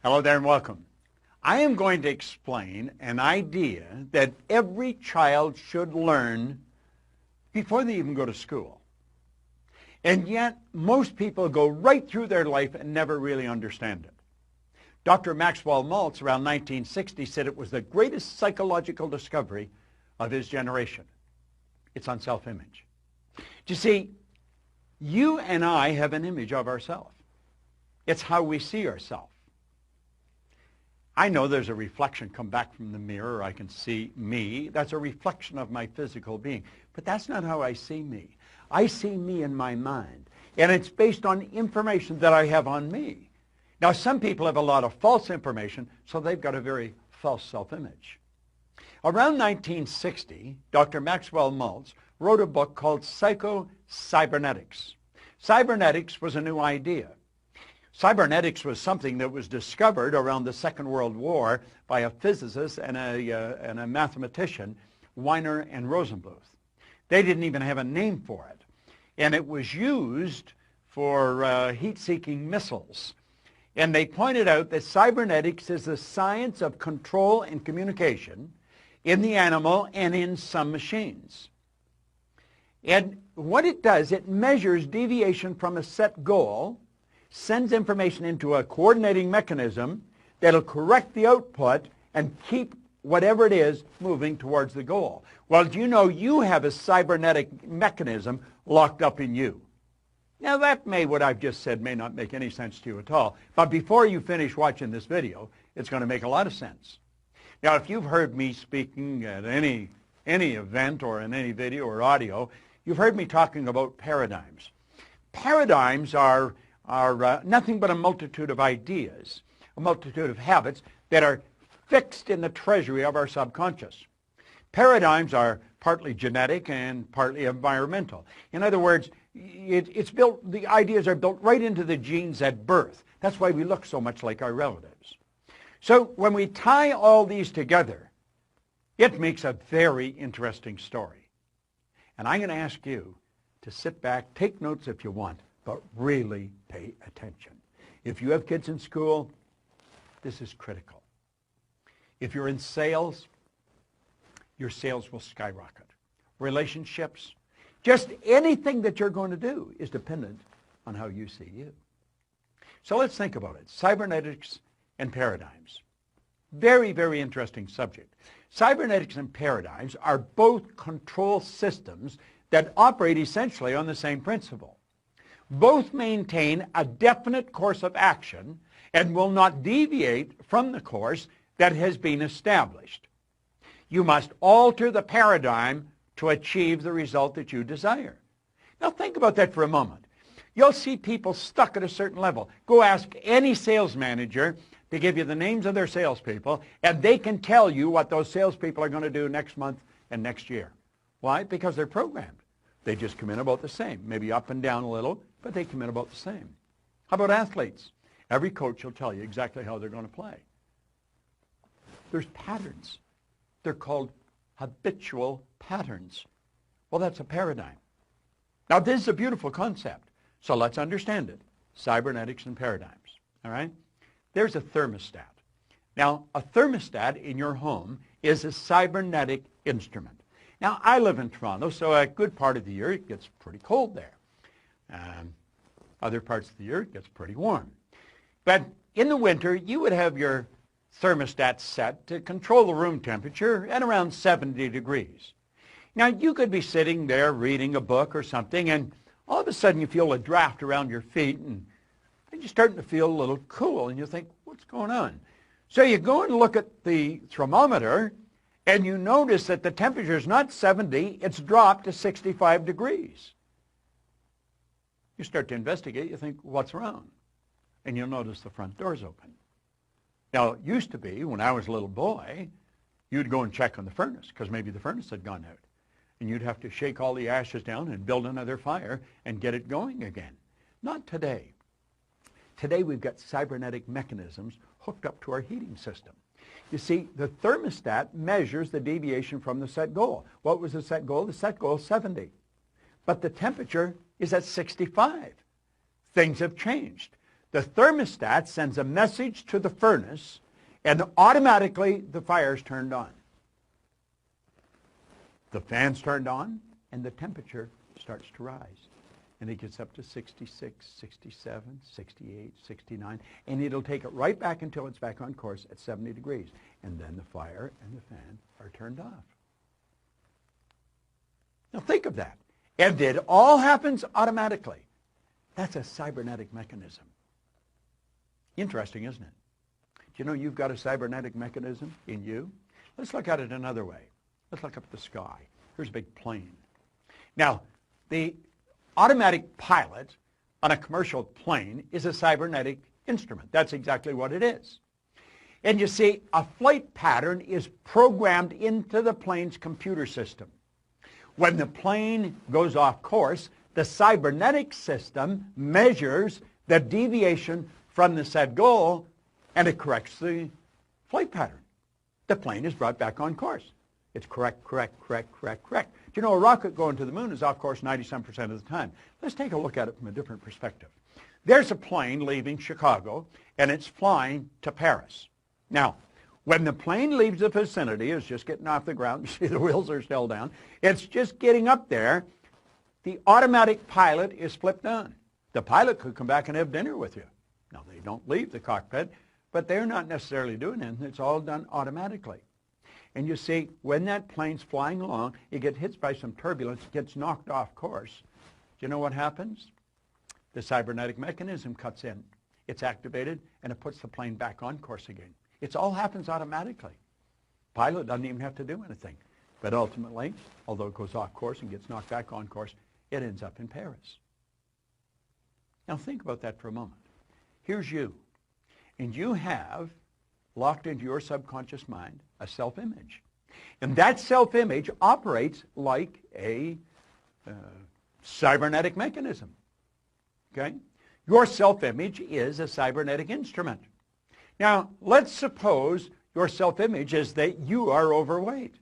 Hello there and welcome. I am going to explain an idea that every child should learn before they even go to school. And yet, most people go right through their life and never really understand it. Dr. Maxwell Maltz, around 1960, said it was the greatest psychological discovery of his generation. It's on self-image. You see, you and I have an image of ourselves. It's how we see ourselves. I know there's a reflection come back from the mirror. I can see me. That's a reflection of my physical being. But that's not how I see me. I see me in my mind. And it's based on information that I have on me. Now, some people have a lot of false information, so they've got a very false self-image. Around 1960, Dr. Maxwell Maltz wrote a book called Psycho-Cybernetics. Cybernetics was a new idea. Cybernetics was something that was discovered around the Second World War by a physicist and a mathematician, Weiner and Rosenbluth. They didn't even have a name for it. And it was used for heat-seeking missiles. And they pointed out that cybernetics is the science of control and communication in the animal and in some machines. And what it does, it measures deviation from a set goal, sends information into a coordinating mechanism that'll correct the output and keep whatever it is moving towards the goal. Well, do you know you have a cybernetic mechanism locked up in you? Now, what I've just said may not make any sense to you at all, but before you finish watching this video, it's going to make a lot of sense. Now, if you've heard me speaking at any event or in any video or audio, you've heard me talking about paradigms. Paradigms are nothing but a multitude of ideas, a multitude of habits that are fixed in the treasury of our subconscious. Paradigms are partly genetic and partly environmental. In other words, the ideas are built right into the genes at birth. That's why we look so much like our relatives. So when we tie all these together, it makes a very interesting story. And I'm going to ask you to sit back, take notes if you want, but really pay attention. If you have kids in school, this is critical. If you're in sales, your sales will skyrocket. Relationships, just anything that you're going to do is dependent on how you see you. So let's think about it. Cybernetics and paradigms. Very, very interesting subject. Cybernetics and paradigms are both control systems that operate essentially on the same principle. Both maintain a definite course of action and will not deviate from the course that has been established. You must alter the paradigm to achieve the result that you desire. Now think about that for a moment. You'll see people stuck at a certain level. Go ask any sales manager to give you the names of their salespeople, and they can tell you what those salespeople are going to do next month and next year. Why? Because they're programmed. They just come in about the same, maybe up and down a little, but they come in about the same. How about athletes? Every coach will tell you exactly how they're going to play. There's patterns. They're called habitual patterns. Well, that's a paradigm. Now, this is a beautiful concept, so let's understand it. Cybernetics and paradigms, all right? There's a thermostat. Now, a thermostat in your home is a cybernetic instrument. Now, I live in Toronto, so a good part of the year it gets pretty cold there. Other parts of the year it gets pretty warm. But in the winter, you would have your thermostat set to control the room temperature at around 70 degrees. Now, you could be sitting there reading a book or something, and all of a sudden you feel a draft around your feet, and you're starting to feel a little cool, and you think, what's going on? So you go and look at the thermometer, and you notice that the temperature is not 70, it's dropped to 65 degrees. You start to investigate, you think, what's wrong? And you'll notice the front door's open. Now, it used to be, when I was a little boy, you'd go and check on the furnace, because maybe the furnace had gone out. And you'd have to shake all the ashes down and build another fire and get it going again. Not today. Today, we've got cybernetic mechanisms hooked up to our heating system. You see, the thermostat measures the deviation from the set goal. What was the set goal? The set goal is 70. But the temperature is at 65. Things have changed. The thermostat sends a message to the furnace, and automatically the fire's turned on. The fan's turned on, and the temperature starts to rise. And it gets up to 66, 67, 68, 69, and it'll take it right back until it's back on course at 70 degrees. And then the fire and the fan are turned off. Now think of that. And it all happens automatically. That's a cybernetic mechanism. Interesting, isn't it? Do you know you've got a cybernetic mechanism in you? Let's look at it another way. Let's look up at the sky. Here's a big plane. Now, the automatic pilot on a commercial plane is a cybernetic instrument. That's exactly what it is. And you see, a flight pattern is programmed into the plane's computer system. When the plane goes off course, the cybernetic system measures the deviation from the set goal, and it corrects the flight pattern. The plane is brought back on course. It's correct. Do you know a rocket going to the moon is off course 97% of the time? Let's take a look at it from a different perspective. There's a plane leaving Chicago, and it's flying to Paris. Now, when the plane leaves the vicinity, it's just getting off the ground. You see the wheels are still down. It's just getting up there. The automatic pilot is flipped on. The pilot could come back and have dinner with you. Now, they don't leave the cockpit, but they're not necessarily doing anything. It's all done automatically. And you see, when that plane's flying along, it gets hit by some turbulence, gets knocked off course. Do you know what happens? The cybernetic mechanism cuts in. It's activated, and it puts the plane back on course again. It all happens automatically. Pilot doesn't even have to do anything. But ultimately, although it goes off course and gets knocked back on course, it ends up in Paris. Now think about that for a moment. Here's you, and you have locked into your subconscious mind a self-image. And that self-image operates like a cybernetic mechanism. Okay? Your self-image is a cybernetic instrument. Now, let's suppose your self-image is that you are overweight.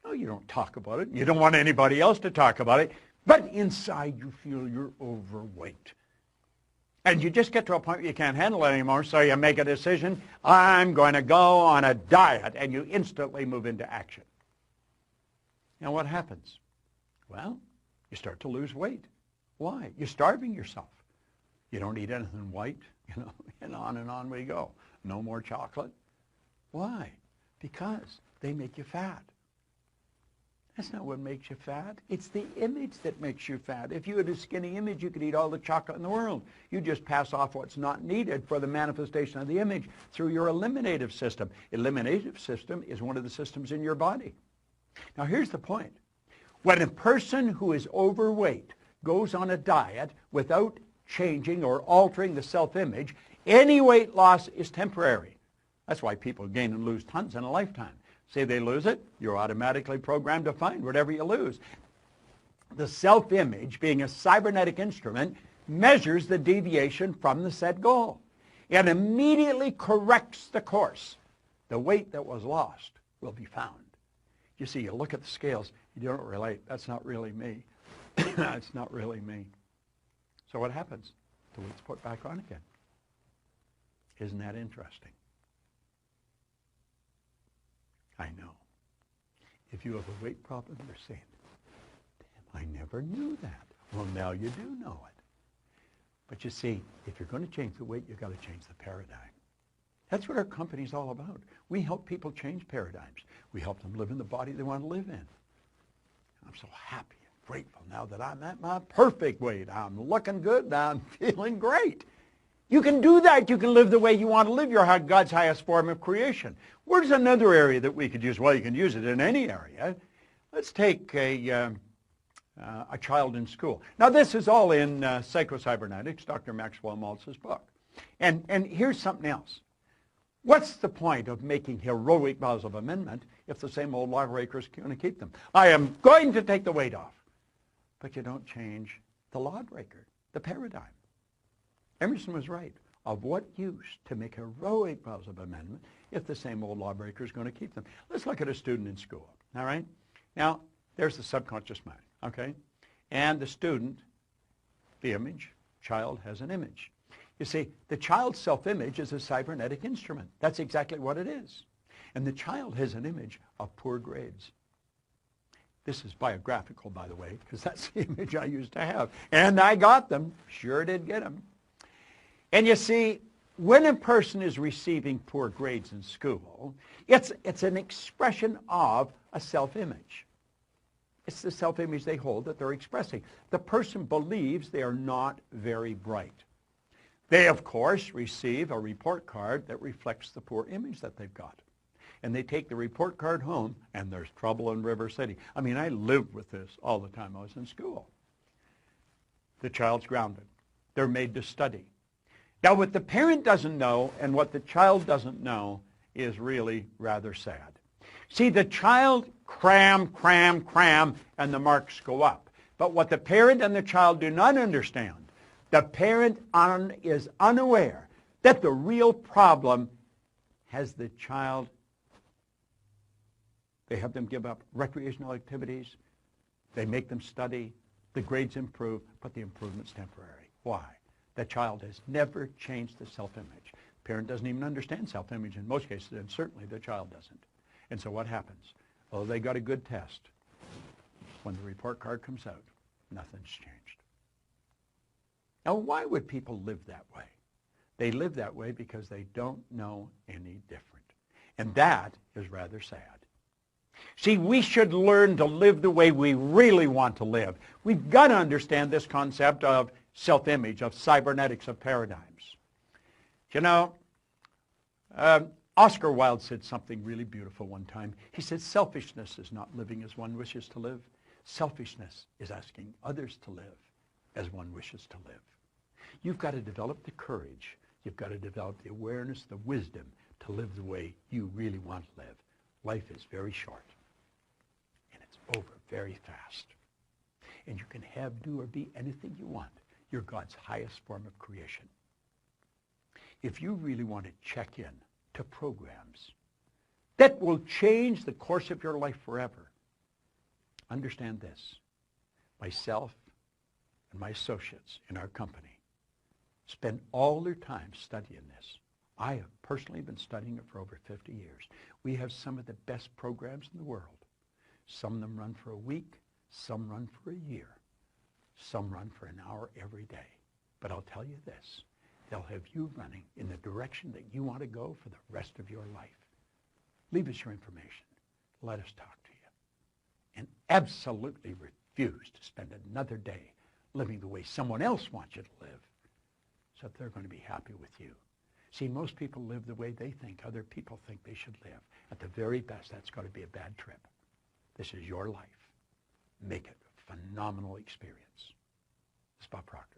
No, you don't talk about it. You don't want anybody else to talk about it. But inside you feel you're overweight. And you just get to a point where you can't handle it anymore, so you make a decision, I'm going to go on a diet, and you instantly move into action. Now what happens? Well, you start to lose weight. Why? You're starving yourself. You don't eat anything white, and on we go. No more chocolate. Why? Because they make you fat. That's not what makes you fat. It's the image that makes you fat. If you had a skinny image, you could eat all the chocolate in the world. You just pass off what's not needed for the manifestation of the image through your eliminative system. Eliminative system is one of the systems in your body. Now here's the point. When a person who is overweight goes on a diet without changing or altering the self-image, any weight loss is temporary. That's why people gain and lose tons in a lifetime. Say they lose it, you're automatically programmed to find whatever you lose. The self-image, being a cybernetic instrument, measures the deviation from the set goal and immediately corrects the course. The weight that was lost will be found. You see, you look at the scales, you don't relate. That's not really me. That's not really me. So what happens? The weight's put back on again. Isn't that interesting? I know. If you have a weight problem, you're saying, damn, I never knew that. Well, now you do know it. But you see, if you're going to change the weight, you've got to change the paradigm. That's what our company's all about. We help people change paradigms. We help them live in the body they want to live in. I'm so happy and grateful now that I'm at my perfect weight. I'm looking good. I'm feeling great. You can do that. You can live the way you want to live. You're God's highest form of creation. Where's another area that we could use? Well, you can use it in any area. Let's take a child in school. Now, this is all in Psycho-Cybernetics, Dr. Maxwell Maltz's book. And here's something else. What's the point of making heroic vows of amendment if the same old lawbreakers are going to keep them? I am going to take the weight off. But you don't change the lawbreaker, the paradigm. Emerson was right. Of what use to make heroic vows of amendment if the same old lawbreaker is going to keep them? Let's look at a student in school, all right? Now, there's the subconscious mind, okay? And the student, the image, child has an image. You see, the child's self-image is a cybernetic instrument. That's exactly what it is. And the child has an image of poor grades. This is biographical, by the way, because that's the image I used to have. And I got them. Sure did get them. And you see, when a person is receiving poor grades in school, it's an expression of a self-image. It's the self-image they hold that they're expressing. The person believes they are not very bright. They, of course, receive a report card that reflects the poor image that they've got. And they take the report card home, and there's trouble in River City. I mean, I lived with this all the time I was in school. The child's grounded. They're made to study. Now, what the parent doesn't know and what the child doesn't know is really rather sad. See, the child cram, and the marks go up. But what the parent and the child do not understand, the parent is unaware that the real problem has the child. They have them give up recreational activities. They make them study. The grades improve, but the improvement's temporary. Why? The child has never changed the self-image. The parent doesn't even understand self-image in most cases, and certainly the child doesn't. And so what happens? Oh, they got a good test. When the report card comes out, nothing's changed. Now, why would people live that way? They live that way because they don't know any different. And that is rather sad. See, we should learn to live the way we really want to live. We've got to understand this concept of self-image, of cybernetics, of paradigms. You know, Oscar Wilde said something really beautiful one time. He said, selfishness is not living as one wishes to live. Selfishness is asking others to live as one wishes to live. You've got to develop the courage. You've got to develop the awareness, the wisdom to live the way you really want to live. Life is very short, and it's over very fast. And you can have, do, or be anything you want. You're God's highest form of creation. If you really want to check in to programs that will change the course of your life forever, understand this. Myself and my associates in our company spend all their time studying this. I have personally been studying it for over 50 years. We have some of the best programs in the world. Some of them run for a week, some run for a year, some run for an hour every day. But I'll tell you this, they'll have you running in the direction that you want to go for the rest of your life. Leave us your information. Let us talk to you. And absolutely refuse to spend another day living the way someone else wants you to live so that they're going to be happy with you. See, most people live the way they think other people think they should live. At the very best, that's going to be a bad trip. This is your life. Make it a phenomenal experience. This is Bob Proctor.